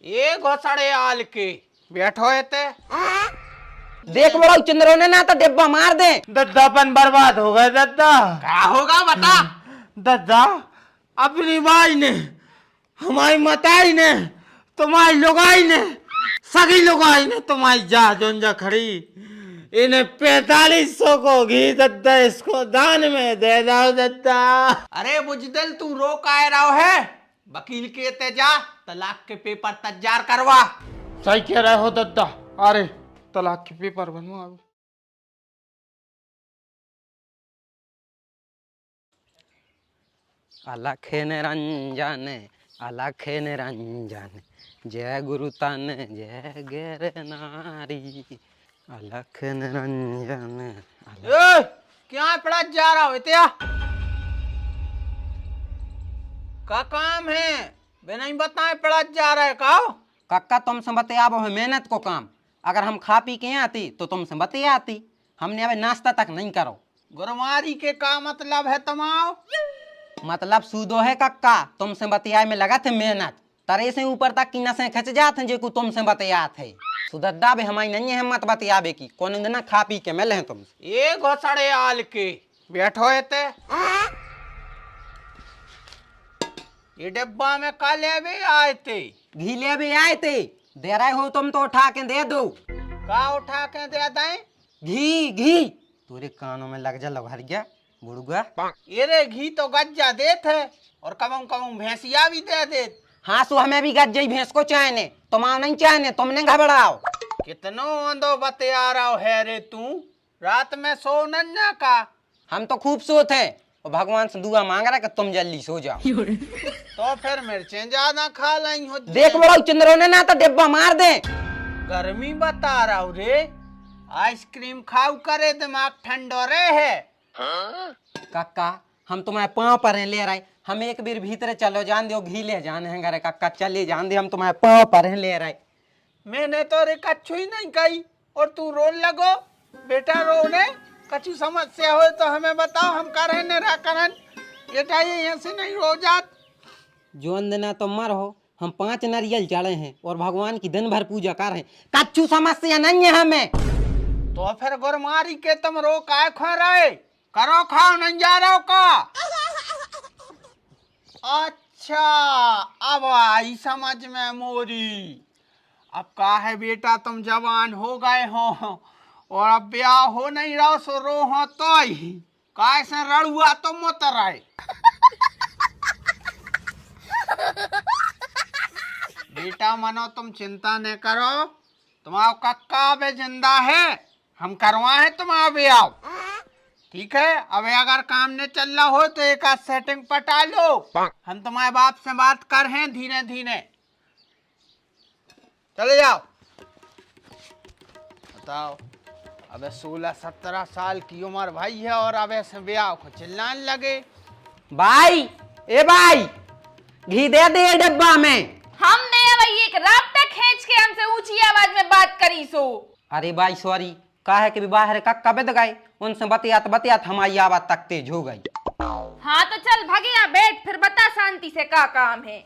ये घोसड़े आल के बैठो एते। देख बड़ा चंद्रो ने ना तो डिब्बा मार दे। दद्दापन बर्बाद हो गए दद्दा। क्या होगा बता। दद्दा अपनी माई ने, हमारी मताई ने, तुम्हारी लुगाई ने, सगी लुगाई ने तुम्हारी जा खड़ी, इन्हें 4500 को घी दद्दा इसको दान में दे दो दद्दा। अरे बुजदिल तू रो काय रहा है, वकील के ते जा तलाक के पेपर तैयार करवा। सही कह रहे हो दद्दा। अरे तलाक के पेपर बनवा। अलख निरंजन अलख निरंजन, जय गुरु तन जय गिर नारी, अलख निरंजन। क्या पड़ा जा रहा हो त्या? का काम है बिना ही बताए पड़ा जा रहा है का? कक्का तुमसे बतिया वो है मेहनत को काम। अगर हम खा पी के आती तो तुमसे बतिया आती। हमने अभी नाश्ता तक नहीं करो। गुरमारी के का मतलब है तमाओ? मतलब सूदो है कक्का, तुमसे बतियाए में लगा थे मेहनत, तरे से ऊपर तक की नसें खच जाते जो को तुमसे बतिया थे। सुदद्दा भी हमारी नहीं है हिम्मत बतियाबे की, कौन दिन खा पी के मिले तुमसे। ये घोसड़े आल के बैठो एते। ये डिब्बा में का ले भी आए थे? घी ले भी आए थे, दे रहे हो तुम तो उठा के दे दो। का उठा के दे दें? घी घी तेरे कानों में लग जा लग गया बुड़ुआ। ये रे घी तो गज्जा देते और कमों कमों भैंसिया भी दे दे। हाँ सो हमें भी गज्जे भैंस को चाहने, तुम नहीं चाहने, तुमने घबराओ। कितनो अंधो बतिया रहा है रे तू, रात में सो न का। हम तो खूब सोते हैं और भगवान से दुआ मांग रहा कि तुम जल्दी सो जाओ। तो फिर मिर्चें ज्यादा खा लाई हो। देख बड़ा चंद्रो ने ना तो डिब्बा मार दे। गर्मी बता रहा हूँ रे, आइसक्रीम खाऊ करे दिमाग ठंडो रे है। काका हम तुम्हारे पाँव पर ले रहे, हम एक बार भीतर चलो जान दो, घी ले जाने हैं घरे काका, चले जान दे, हम तुम्हारे पाँव पर ले रहे। मैंने तो रे कच्छु ही नहीं कही और तू रोन लगो। बेटा रोने कछु समस्या हो तो हमें बताओ, हम करें न रा करन। बेटा ये यहाँ से नहीं रो जात। जो अंदना तुम मर हो, हम 5 नारियल चढ़े हैं और भगवान की दिन भर पूजा कर रहे हैं, कच्छु समस्या नहीं है हमें। तो फिर गुरमारी के तुम रो काय खा रहे? करो खाओ नहीं जा रहा हो का? अच्छा अब आई समझ में मोरी। अब का है बेटा तुम जवान हो गए हो और अब ब्याह हो नहीं रहा सो रो हो तो ही काय से रड़ुआ तो मत रहे। बेटा मनो तुम चिंता न करो, तुम्हारा कक्का अबे जिंदा है, हम करवाए तुम्हारा ब्याह। ठीक है, अब अगर काम नहीं चल रहा हो तो एक आध सेटिंग पटा लो, हम तुम्हारे बाप से बात कर हैं धीरे धीरे। चले जाओ। बताओ अबे 16-17 साल की उम्र भाई है और अब ऐसे ब्याह को चिल्लाने लगे। भाई ए भाई घी दे दे डब्बा में। हमने भाई एक रास्ता खींच के हमसे ऊंची आवाज में बात करी सो। अरे भाई सॉरी, का है कि बाहर कक्का बिद गए, उनसे बतियात हमारी आवाज तक तेज हो गई। हाँ तो चल भगिया बैठ, फिर बता शांति से का काम है।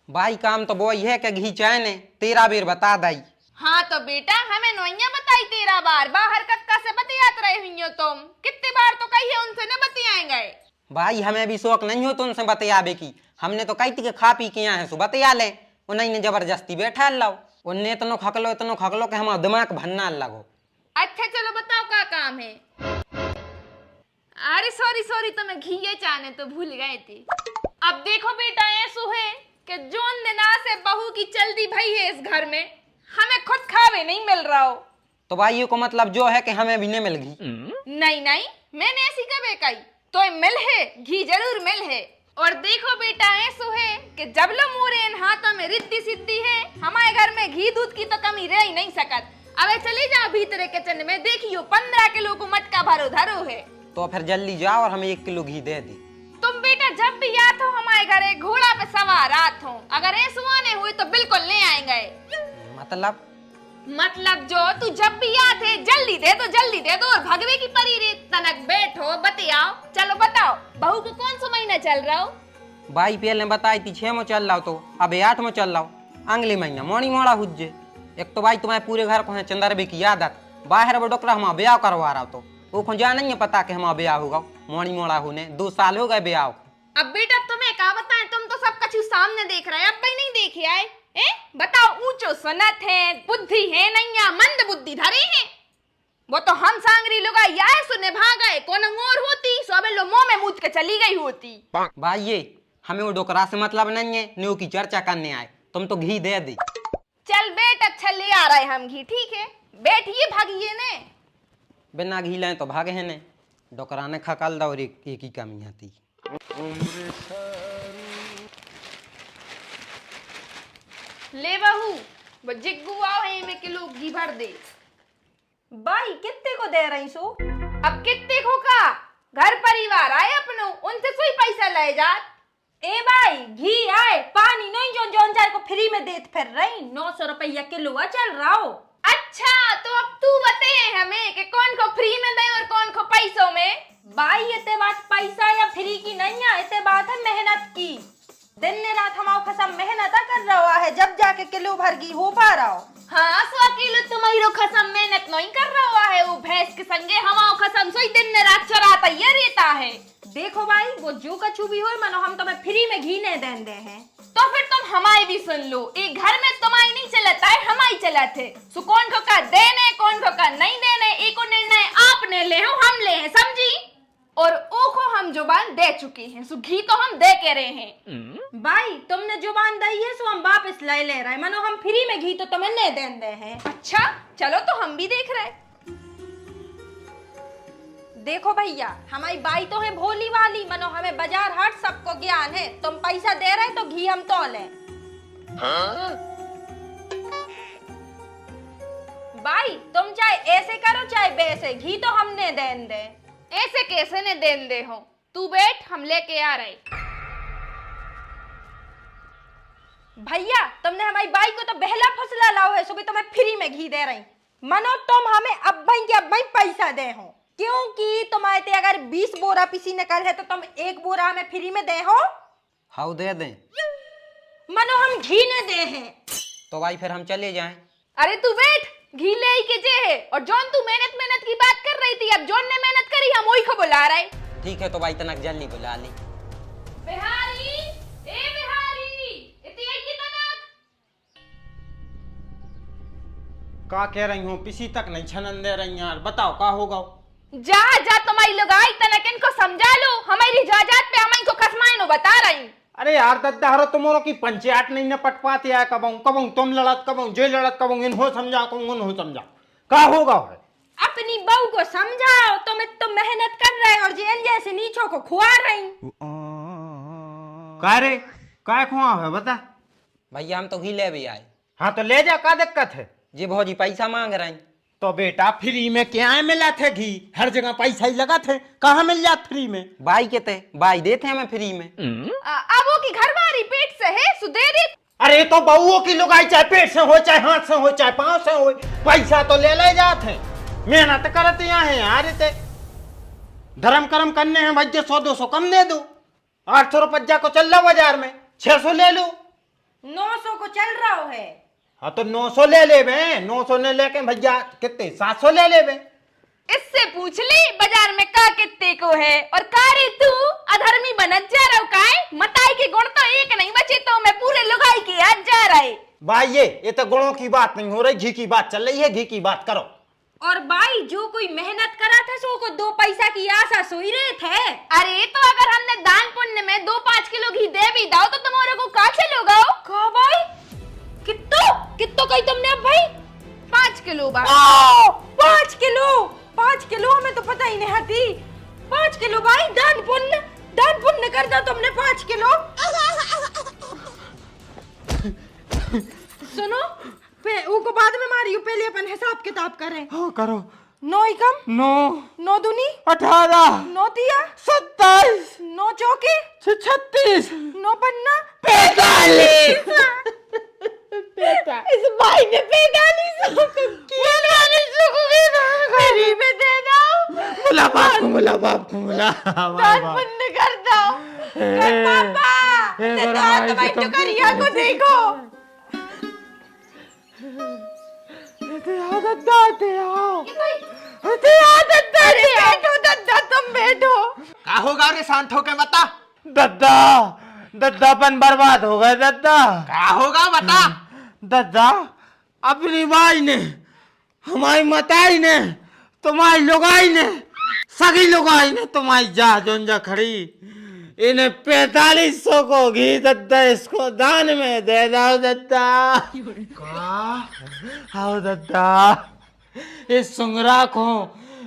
भाई काम तो वो है कि घी चाहने तेरा बेर बता दई। हाँ तो बेटा हमें नोइया बताई तेरा बार, बाहर कक्का से बतियात रहे हुई हो तुम, कितनी बार तो कही उनसे न बतियाएंगे। भाई हमें भी शौक नहीं हो तो उनसे बतियाबे की, हमने तो कही थी कि खा पी के यहाँ है सो बतिया ले, उन्हीं ने जबरदस्ती बैठा लो, उन्हें इतनो खकलो कि हमारा दिमाग भरना लगो। अच्छा चलो बताओ का काम है। अरे सॉरी तो मैं घी चाहने तो भूल गए थे। अब देखो बेटा ऐसो है कि जोन दिना से बहू की चलती भई है इस घर में, हमें खुद खावे नहीं मिल रहा हो। तो भाई ये को मतलब जो है कि हमें भी नहीं मिल घी। नहीं मैंने ऐसी कभी कही, तो मिल है घी जरूर मिल है। और देखो बेटा ऐसो है कि जब लो मोरे इन हाथों में रिद्धी सिद्धि है, हमारे घर में घी दूध की तो कमी रह ही नहीं सकत। अब चले जाओ भीतर किचन में, देखियो 15 किलो को मटका भरो धरो है। तो फिर जल्दी जाओ और हमें 1 किलो घी दे दी। तुम बेटा जब भी आत हो हमारे घर एक घोड़ा पे सवार आत हो, अगर ऐसे आने हुए तो बिल्कुल ले आएंगे। मतलब जो तू जब भी आत है जल्दी दे दो और भगवे की परी रे तनक बैठो बतियाओ। चलो बताओ बहू को कौन सा महीना चल रहा हो? भाई पहले बताई थी 6 में चल रहा हो, तो अब 8 में चल रहा हो। अगले महीना मोनी मोड़ा हुज्जे। एक तो भाई तुम्हारे पूरे घर को है चंदरबे की आदत, बाहर वो डॉक्टर हमारा ब्याह करवा रहा तो वो को जा नहीं है पता कि हमारा ब्याह होगा। मोनी मोड़ा होने 2 साल हो गए ब्याह। अब बेटा तुम्हें क्या बताएं, तुम तो सब कुछ सामने देख रहे हैं, अब भाई नहीं देखे आए। बताओ, ऊंचो सनत है, बुद्धि है नहीं या मंद बुद्धि धरे हैं। वो तो हम सांगरी लोग आए सुने भाग गए, कौन और होती सोबे लो मुंह में मूत के चली गई होती। भाई ये हमें वो डोकरा से मतलब नहीं है, न्यू की चर्चा करने आए। तुम तो घी दे दी। चल बेट, अच्छा ले आ रहे हम घी, ठीक है बैठिए, भागिए ने। बिना घी लाए तो भागे हैं ने। डोकरा ने खकल दा और एक ही कमी आती। ले बहू, वो जिग्गू आओ है में किलो घी भर दे। बाई कितने को दे रही सो? अब कितने को का घर परिवार आए अपनो, उनसे सोई पैसा ले जा। ए भाई घी आए, पानी नहीं जो जोन जाए को फ्री में देत फिर रही। 900 रुपया किलो चल रहा हो। अच्छा तो अब तू बते हमें कि कौन को फ्री में दे और कौन को पैसों में। भाई ये बात पैसा या फ्री की नहीं है, ये बात है मेहनत की। दिन ने रात हमारा खसम मेहनत कर रहा है, जब जाके किलो भर घी हो पा रहा हो। हाँ सो किलो तुम्हारी खसम मेहनत नहीं कर रहा है, वो भैंस के संगे हमारा खसम सोई दिन ने रात चराता ये रहता है। देखो भाई वो जो कछु भी हो मानो हम तुम्हें फ्री में घी नहीं देन दे हैं। तो फिर तुम हमारी भी सुन लो, एक घर में तुम्हारी नहीं चलता है, हमारी चलाते। सो कौन को का देने कौन को का नहीं देने, एको निर्णय आपने ले हो हम ले हैं, समझी। और ओ को हम जुबान दे चुके हैं, सो घी तो हम दे के रहे हैं। भाई तुमने जुबान दी है सो हम वापस ले रहे हैं, मानो हम फ्री में घी तो तुम्हें नहीं देन दे हैं। अच्छा चलो तो हम भी देख रहे। देखो भैया हमारी बाई तो है भोली वाली, मानो हमें बाजार हाट सबको ज्ञान है। तुम पैसा दे रहे तो घी हम तो ले। भाई तुम चाहे ऐसे करो चाहे वैसे, घी तो हमने देन दे। ऐसे कैसे ने देन दे हो, तू बैठ हम लेके आ रहे। भैया तुमने हमारी बाई को तो बहला फसला लाओ है, सुबह तुम्हें फ्री में घी दे रही। मानो तुम हमें अब भाई पैसा दे हो, क्योंकि तुम्हारे अगर 20 बोरा पीसी निकल है तो तुम 1 बोरा हमें फ्री में दे हो। हाउ दे दें? मानो हम घी न दे हैं। तो भाई फिर हम चले जाएं। अरे तू बैठ, घी ले ही के जे है। और जॉन तू मेहनत की बात कर रही थी, अब जॉन ने मेहनत करी हम वही को बुला रहे। ठीक है तो भाई तनक जल्दी बुला ली। बिहारी, ए बिहारी, इतनी आई की तनक। का कह रही हूँ, किसी तक नहीं छनन दे रही यार, बताओ का होगा। जा जा तुम्हारी लगाई तनक, इनको समझा लो, हमारी इजाजत पे हम इनको खसमाए नो बता रही। अरे यार दद्दा हरो तुम्हारों की पंचायत नहीं न पट पाती है, कबूं तुम लड़त कबूं जे लड़त कबूं इनको समझा कबूं उनको समझा, का होगा है? अपनी बहू को समझाओ, तुम तो मेहनत कर रहे और जेन जैसे नीचों को खुआ रही। का रे काय खुआ है बता। भैया हम तो घी ले भी आए। हाँ तो ले जा, का दिक्कत है? जी भौजी पैसा मांग रहे हैं। तो बेटा फ्री में क्या मिला थे घी, हर जगह पैसा ही लगा थे, कहाँ मिल जात फ्री में? भाई के थे भाई देते हमें फ्री में। अब वो की घर बारी पेट से है सु दे दे। अरे तो बउओ की लुगाई चाहे पेट से हो चाहे हाथ से हो चाहे पांव से हो, पैसा तो ले जाते हैं, मेहनत करते यहाँ है यार। ते धर्म कर्म करने हैं भाई, 100-200 कम दे दो। 800 रुपया को चल रहा बाजार में, 600 ले लो। 900 को चल रहा है। हाँ तो 900 ले ले बे, 900 ने लेके भैया कितने 700 ले ले बे। इससे पूछ ली बाजार में का कितने को है। और कारे तू अधर्मी बनत जा रहा काए, मताई के गुण तो एक नहीं बचे तो मैं पूरे लुगाई के आज जा रहे। भाई ये तो गुणों की बात नहीं हो रही, घी की बात चल रही है, घी की बात करो। और भाई जो कोई मेहनत करा था सो को 2 पैसा की आशा सोई रहे थे। अरे तो अगर हमने दान पुण्य में 2-5 किलो घी दे भी दाओ तो तुम्हारे को का चलोगा? का भाई कितो कही तुमने अब भाई? 5 किलो बा। 5 किलो हमें तो पता ही नहीं हटी। 5 किलो भाई दान पुण्य कर दो तुमने 5 किलो। सुनो वो को बाद में मारियो, पहले अपन हिसाब किताब करें। हाँ करो। 9 एकम 9 दूनी 18 9 तिया 27 9 चौके 36 9 पन्ना 45। इस भाई ने 45 फ्री में दे दो। बोला बाप को बोला दान पुण्य कर दो। पापा ए, तो करिया को देखो। आओ दद्दा, आओ। बैठो दद्दा, तुम बैठो। का होगा रे, शांत होके बता। दद्दा, दद्दापन बर्बाद हो गए दद्दा। का होगा बता। दद्दा, अपनी भाई ने, हमारी मताई ने, तुम्हारी लुगाई ने, सगी लुगाई ने तुम्हारी जा खड़ी, इन्हें 4500 को घी दद्दा इसको दान में दे दो दद्दा। आओ दद्दा, इस सुंगरा को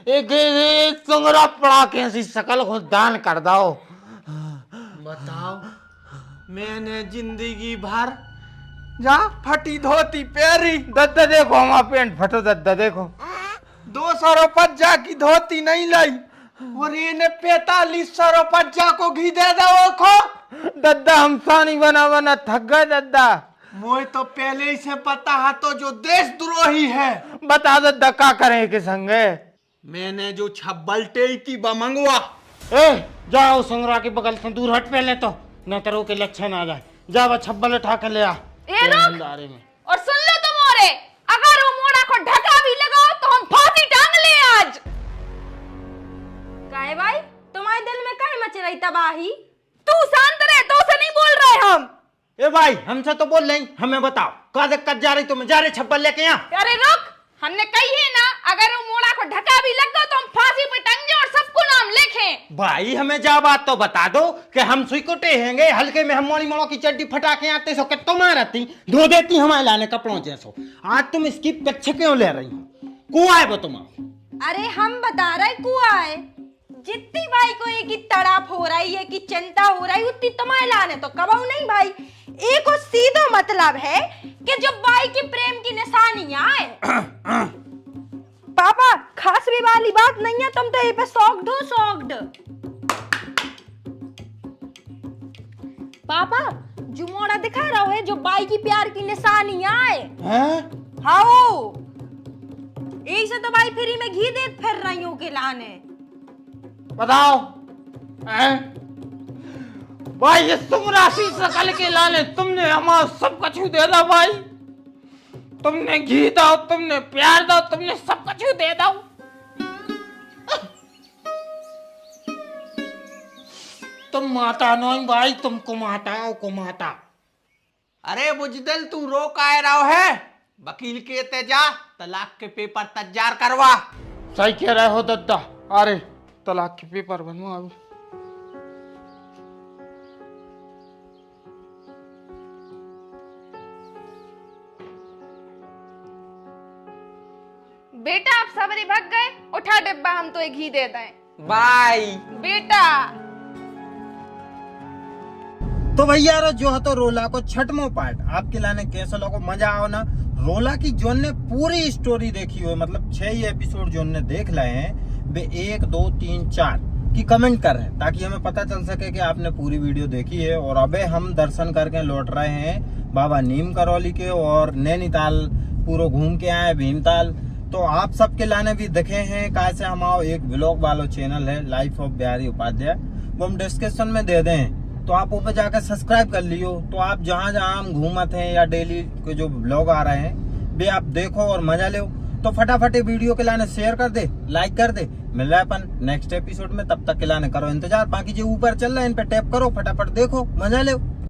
एक सुंगरा पड़ा के ऐसी शकल को दान कर दो। बताओ, मैंने जिंदगी भर जा फटी धोती पहरी, दद्दा देखो हमारा पेंट फटो, दद्दा देखो 200 रुपया की धोती नहीं लाई और इन्हें 4500 रुपया को घी दे दो खो। दद्दा हम सानी बना बना थक गए दद्दा। मुझे तो पहले ही से पता है तो जो देशद्रोही है। बता दद्दा का करें के संगे। मैंने जो छब्बल टेई थी बमंगवा। ए जाओ सुंगरा के बगल से दूर हट पहले तो, न तेरे के लक्षण आ जाए। जा वो छब्बल उठा के ले आ। ए रुक, और सुन लो तुम औरे, अगर वो मोड़ा को ढका भी लगाओ तो हम फांसी टांग ले आज। काहे भाई, तुम्हारे दिल में काहे मच रही तबाही? तू शांत रह, तो से नहीं बोल रहे हम। ए भाई हमसे तो बोल नहीं, हमें बताओ का दिक्कत जा रही तुम्हें? जा रहे छप्पल लेके यहाँ। अरे रुक, हमने कही है ना, अगर वो मोड़ा को ढका भी लग गया तो हम फांसी पे टंगे और सबको नाम लिखें। भाई हमें जा बात तो बता दो कि हम सुई को टेहेंगे, हल्के में हम मोड़ी मोड़ो की चड्डी फटा के आते सो कि तुम रहती धो देती हमारे लाने कपड़ों जैसो। आज तुम इसकी पीछे क्यों ले रही हो? कुआ है वो तुम? अरे हम बता रहे कुआ है। जितनी भाई को एक ही तड़प हो रही है कि चिंता हो रही, उतनी तुम्हारे लाने तो कबाऊ नहीं भाई। एक और सीधा मतलब है कि जब भाई के प्रेम की निशानियां आए। पापा खास भी वाली बात नहीं है, तुम तो ये पे सौग्ड। पापा जो मोड़ा दिखा रहा है, जो बाई की प्यार की निशानियां आए। हाँ यही से तो भाई फ्री में घी दे फिर रही हूँ के लाने। बताओ भाई, ये सुमरासी सकल के लाने तुमने हमारा सब कुछ दे दो भाई। तुमने घी दो, तुमने प्यार दो, तुमने सब कुछ दे दो। तुम माता नहीं भाई, तुम कुमाता। अरे बुजदिल, तू रो काय रहा है? वकील के ते जा, तलाक के पेपर तैयार करवा। सही कह रहे हो दद्दा। अरे तलाक के पेपर बनवा अभी। बेटा आप सबरी भाग गए, उठा डिब्बा, हम तो एक घी दे दें। बाय बेटा तो भैया जो है तो रोला को छठमो पार्ट आपके लाने कैसे लोगों को मजा आओ ना। रोला की जोन ने पूरी स्टोरी देखी हो, मतलब 6 एपिसोड जोन ने देख लाए हैं, वे 1 2 3 4 की कमेंट कर रहे हैं ताकि हमें पता चल सके कि आपने पूरी वीडियो देखी है। और अबे हम दर्शन करके लौट रहे हैं बाबा नीम करौली के, और नैनीताल पूरा घूम के आए, भीमताल। तो आप सबके लाने भी देखे हैं। कैसे हमारा एक व्लॉग वालो चैनल है लाइफ ऑफ बिहारी उपाध्याय, वो हम डिस्क्रिप्शन में दे दें, तो आप ऊपर जाकर सब्सक्राइब कर लियो। तो आप जहाँ जहाँ हम घूमते हैं या डेली के जो ब्लॉग आ रहे हैं वे आप देखो और मजा लो। तो फटाफट वीडियो के लाने शेयर कर दे, लाइक कर दे। मिल रहा है अपन नेक्स्ट एपिसोड में, तब तक के लाने करो इंतजार। बाकी जो ऊपर चल रहा है इन पे टैप करो, फटाफट देखो, मजा लो।